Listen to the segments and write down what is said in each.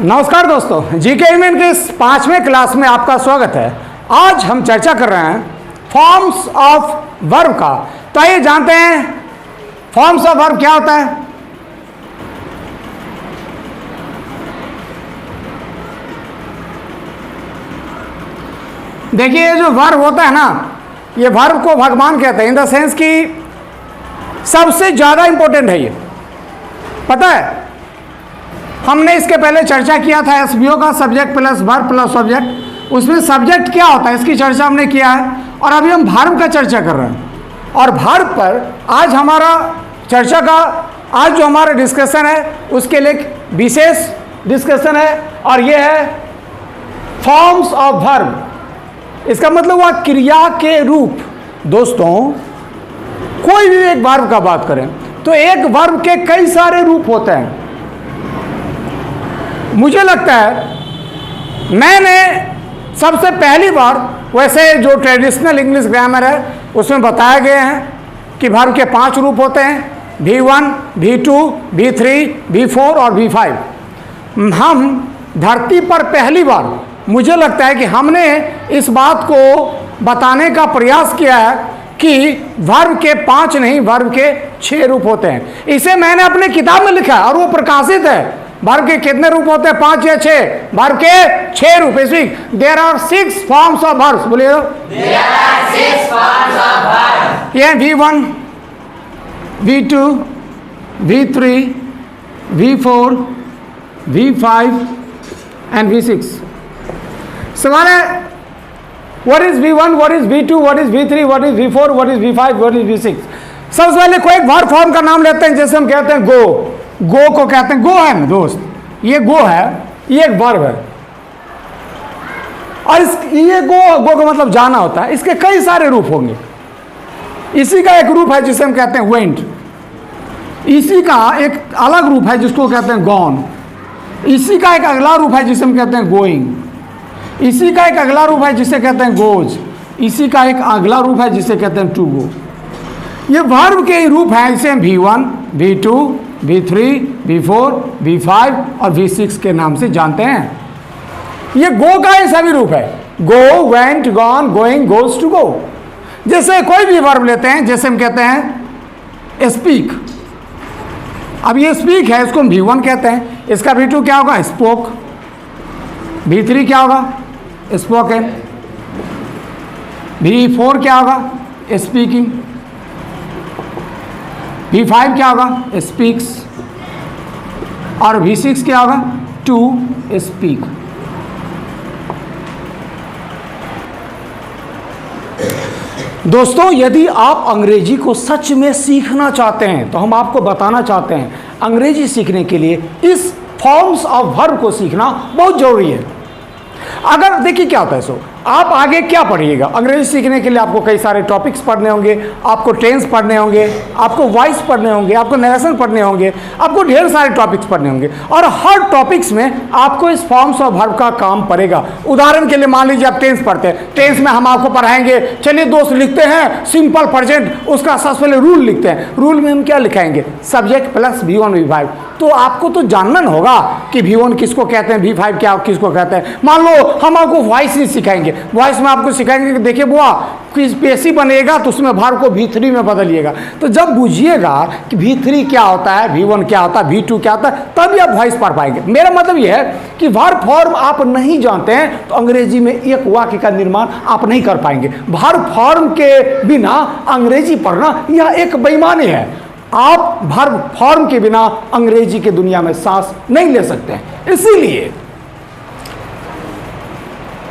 नमस्कार दोस्तों, जीके ईमेन के इस 5वें क्लास में आपका स्वागत है। आज हम चर्चा कर रहे हैं फॉर्म्स ऑफ वर्ब का। तो आइए जानते हैं फॉर्म्स ऑफ वर्ब क्या होता है। देखिए, ये जो वर्ब होता है ना, ये वर्ब को भगवान कहते हैं, इन द सेंस कि सबसे ज्यादा इंपॉर्टेंट है ये। पता है, हमने इसके पहले चर्चा किया था एसवीओ का, subject plus verb plus subject. उसमें सब्जेक्ट क्या होता है इसकी चर्चा हमने किया है, और अभी हम वर्ब का चर्चा कर रहे हैं। और वर्ब पर आज हमारा चर्चा का आज जो हमारा डिस्कशन है उसके लिए एक विशेष डिस्कशन है, और ये है फॉर्म्स ऑफ वर्ब। इसका मतलब हुआ क्रिया के रूप। दोस्तों, कोई भी एक वर्ब का बात करें तो एक वर्ब के कई सारे रूप होते हैं। मुझे लगता है मैंने सबसे पहली बार, वैसे जो ट्रेडिशनल इंग्लिश ग्रामर है उसमें बताया गया है कि वर्ब के 5 रूप होते हैं, V1, V2, V3, V4 और V5। हम धरती पर पहली बार, मुझे लगता है कि हमने इस बात को बताने का प्रयास किया है कि वर्ब के 5 नहीं, वर्ब के 6 रूप होते हैं। इसे मैंने अपने किताब में लिखा है और वो प्रकाशित है। वर्ब के कितने रूप होते हैं, 5 या 6? वर्ब के 6 रूप। Speak, there are 6 forms of verbs. बोलिए, there are 6 forms of verbs. ये V1, V2, V3, V4, V5 and V6। सवाल है, what is V1, what is V2, what is V3, what is V4, what is V5, what is V6? सबसे पहले कोई एक verb form का नाम लेते हैं, जैसे हम कहते हैं गो। गो को कहते हैं, गो है ना दोस्त, ये गो है, ये एक वर्ब है। और ये गो का मतलब जाना होता है। इसके कई सारे रूप होंगे। इसी का एक रूप है जिसे हम कहते हैं वेंट। इसी का एक अलग रूप है जिसको कहते हैं गॉन। इसी का एक अगला रूप है जिसे हम कहते हैं गोइंग। इसी का एक अगला रूप है जिसे कहते हैं गोज। इसी का एक अगला रूप है जिसे कहते हैं टू गो। ये वर्ब के रूप हैं। इसे हम V1, V2, V3, V4, V5 और V6 के नाम से जानते हैं। ये गो का ही सभी रूप है। Go, went, gone, going, goes, to go. जैसे कोई भी वर्ब लेते हैं, जैसे हम कहते हैं स्पीक। अब ये स्पीक है, इसको हम V1 कहते हैं। इसका V2 क्या होगा? स्पोक। V3 क्या होगा? स्पोकन। V4 क्या होगा? स्पीकिंग। V5 क्या होगा? स्पीक्स। और V6 क्या होगा? To speak. दोस्तों, यदि आप अंग्रेजी को सच में सीखना चाहते हैं तो हम आपको बताना चाहते हैं, अंग्रेजी सीखने के लिए इस फॉर्म्स ऑफ वर्ब को सीखना बहुत जरूरी है। अगर देखिए क्या होता है, सो आप आगे क्या पढ़िएगा, अंग्रेजी सीखने के लिए आपको कई सारे टॉपिक्स पढ़ने होंगे, आपको टेंस पढ़ने होंगे, आपको वॉइस पढ़ने होंगे, आपको नरेशन पढ़ने होंगे, आपको ढेर सारे टॉपिक्स पढ़ने होंगे, और हर टॉपिक्स में आपको इस फॉर्म्स ऑफ वर्ब का काम पड़ेगा। उदाहरण के लिए मान लीजिए आप टेंस पढ़ते हैं, टेंस में हम आपको पढ़ाएंगे, चलिए दोस्त लिखते हैं सिंपल प्रेजेंट, उसका सबसे पहले रूल लिखते हैं। रूल में हम क्या लिखाएंगे? Subject plus V1, V5। तो आपको तो जानना होगा कि V1 किसको कहते हैं, V5 क्या किसको कहते हैं। मान लो हम आपको वॉइस नहीं सिखाएंगे, वॉइस में आपको सिखाएंगे कि देखिए बुआ, किस पेशी बनेगा तो उसमें वर्ब को V3 में बदलिएगा। तो जब बुझिएगा कि V3 क्या होता है, V1 क्या होता है, V2 क्या होता है, तभी आप वॉइस पढ़ पाएंगे। मेरा मतलब यह है कि वर्ब फॉर्म आप नहीं जानते हैं तो अंग्रेजी में एक वाक्य का निर्माण आप नहीं कर पाएंगे। वर्ब फॉर्म के बिना अंग्रेजी पढ़ना यह एक बेईमानी है। आप वर्ब फॉर्म के बिना अंग्रेजी की दुनिया में सांस नहीं ले सकते हैं। इसीलिए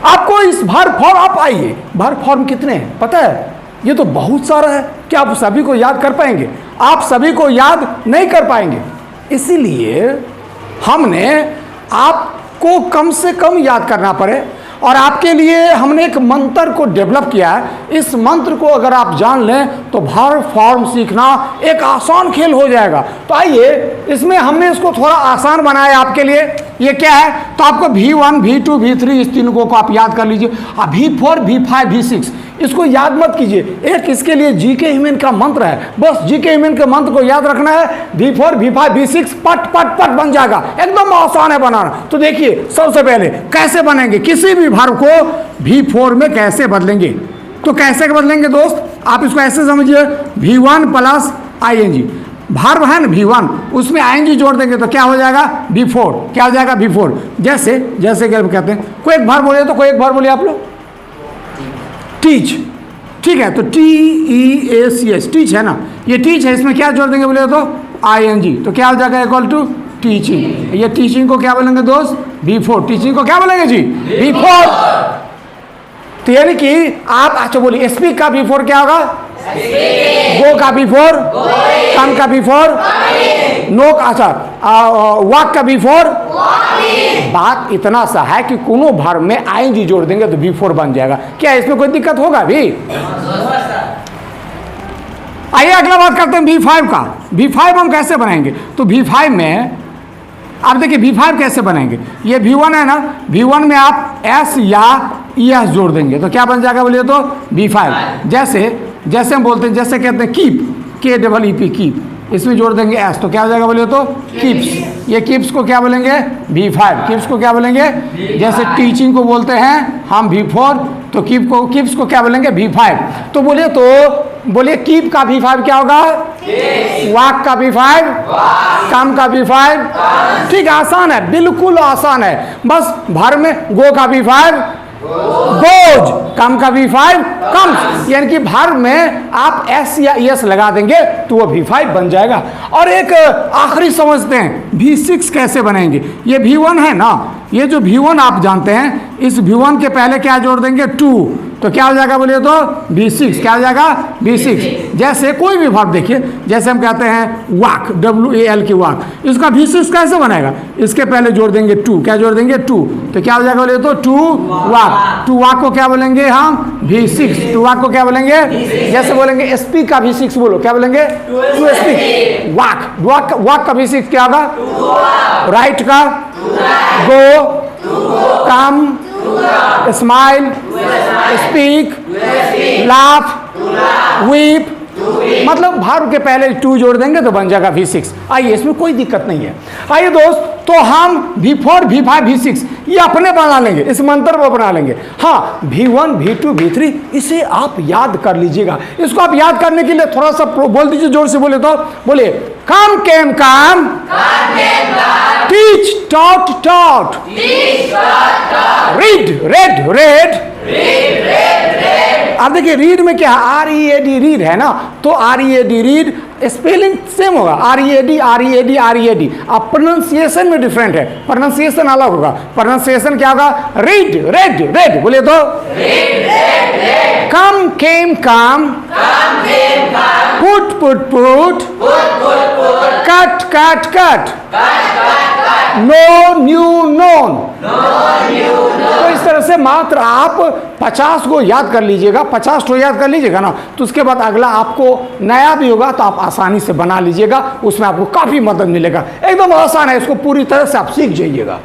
आपको इस वर्ब फॉर्म, आप आइए, वर्ब फॉर्म कितने हैं पता है? ये तो बहुत सारा है। क्या आप सभी को याद कर पाएंगे? आप सभी को याद नहीं कर पाएंगे। इसीलिए हमने आपको कम से कम याद करना पड़े, और आपके लिए हमने एक मंत्र को डेवलप किया है। इस मंत्र को अगर आप जान लें तो वर्ब फॉर्म सीखना एक आसान खेल हो जाएगा। तो आइए इसमें हमने इसको थोड़ा आसान बनाया आपके लिए। ये क्या है, तो आपको V1, V2, V3 इस तीनों को आप याद कर लीजिए। अब V4, V5, V6 इसको याद मत कीजिए, एक इसके लिए जीके ह्यूमन का मंत्र है, बस जीके ह्यूमन के मंत्र को याद रखना है। V4, V5, V6 पट पट पट बन जाएगा, एकदम आसान है बनाना। तो देखिए सबसे पहले कैसे बनेंगे, किसी भी वर्ब को V4 में कैसे बदलेंगे। तो कैसे बदलेंगे दोस्त, आप इसको ऐसे समझिए, V1 प्लस ING, वर्ब है ना V1, उसमें ING जोड़ देंगे तो क्या हो जाएगा V4, क्या हो जाएगा V4। जैसे जैसे क्या कहते हैं, कोई एक वर्ब बोलिए, तो कोई एक वर्ब बोलिए आप लोग, टीच, ठीक है, तो TEACH टीच है ना, ये टीच है, इसमें क्या जोड़ देंगे बोले तो ING, तो क्या हो जाएगा इक्वल टू टीचिंग। ये टीचिंग को क्या बोलेंगे दोस्त V4, टीचिंग को क्या बोलेंगे जी V4। तो यानी कि आप अच्छा बोलिए, स्पीक का V4 क्या होगा, गो का V4, कम का V4, नो का, अच्छा वॉक का V4। बात इतना सा है कि कोनो वर्ब में ING जोड़ देंगे तो V4 बन जाएगा। क्या इसमें कोई दिक्कत होगा भी? आइए अगला बात करते हैं V5 का। V5 हम कैसे बनाएंगे, तो V5 में आप देखिए V5 कैसे बनाएंगे। ये V1 है ना, V1 में आप S या ES जोड़ देंगे तो क्या बन जाएगा बोलिए तो V5। जैसे हम बोलते हैं, जैसे कहते हैं कीप, KEEP कीप, इसमें जोड़ देंगे S तो क्या हो जाएगा बोलिए तो कीप्स। ये कीप्स को क्या बोलेंगे V5, कीप्स को क्या बोलेंगे, जैसे टीचिंग को बोलते हैं हम V4, तो कीप्स को क्या बोलेंगे V5। तो बोलिए कीप का V5 क्या होगा, वॉक का V5, कम का V5, ठीक आसान है, बिल्कुल आसान है। बस भर में गो का V5 गोज, कम का V5 कम्स, यानी कि भर में आप S या ES लगा देंगे तो वो V5 बन जाएगा। और एक आखिरी समझते हैं V6 कैसे बनेंगे। ये V1 है ना, ये जो V1 आप जानते हैं, इस V1 के पहले क्या जोड़ देंगे 2, तो क्या हो जाएगा बोलिए तो V6, क्या हो जाएगा V6। जैसे कोई भी वर्ब देखिए, जैसे हम कहते हैं वॉक, WAL की वॉक, इसका V6 कैसे बनेगा, इसके पहले जोड़ देंगे 2, क्या जोड़ देंगे 2, तो क्या हो जाएगा बोलिए तो 2 वॉक। 2 वॉक को क्या बोलेंगे हम V6, 2 वॉक को क्या बोलेंगे, जैसे बोलेंगे स्पीक का V6 बोलो, क्या बोलेंगे 2 स्पीक। वॉक का V6 क्या होगा, राइट का गो, कम, स्माइल, स्पीक, लाफ, वीप, मतलब वर्ब के पहले 2 जोड़ देंगे तो बन जाएगा V6। आइए इसमें कोई दिक्कत नहीं है। आइए दोस्त, तो हम V4, V5, V6 ये अपने बना लेंगे, इस मंत्र को बना लेंगे। हाँ, V1, V2, V3 इसे आप याद कर लीजिएगा। इसको आप याद करने के लिए थोड़ा सा बोल दीजिए, जोर से बोले तो बोलिए, come came come, teach taught taught, read read read. अब देखिए रीड में क्या है, READ रीड है ना, तो READ रीड, स्पेलिंग सेम होगा, READ। अब प्रोनाउंसिएशन में डिफरेंट है, प्रोनाउंसिएशन अलग होगा। प्रोनाउंसिएशन क्या होगा, रीड रेड रेड, बोलिए तो come came come, put put put, cut cut cut, know knew known. तो इस तरह से मात्र आप 50 को याद कर लीजिएगा, 50 को याद कर लीजिएगा ना, तो उसके बाद अगला आपको नया भी होगा तो आप आसानी से बना लीजिएगा, उसमें आपको काफ़ी मदद मिलेगा। एकदम आसान है, इसको पूरी तरह से आप सीख जाइएगा।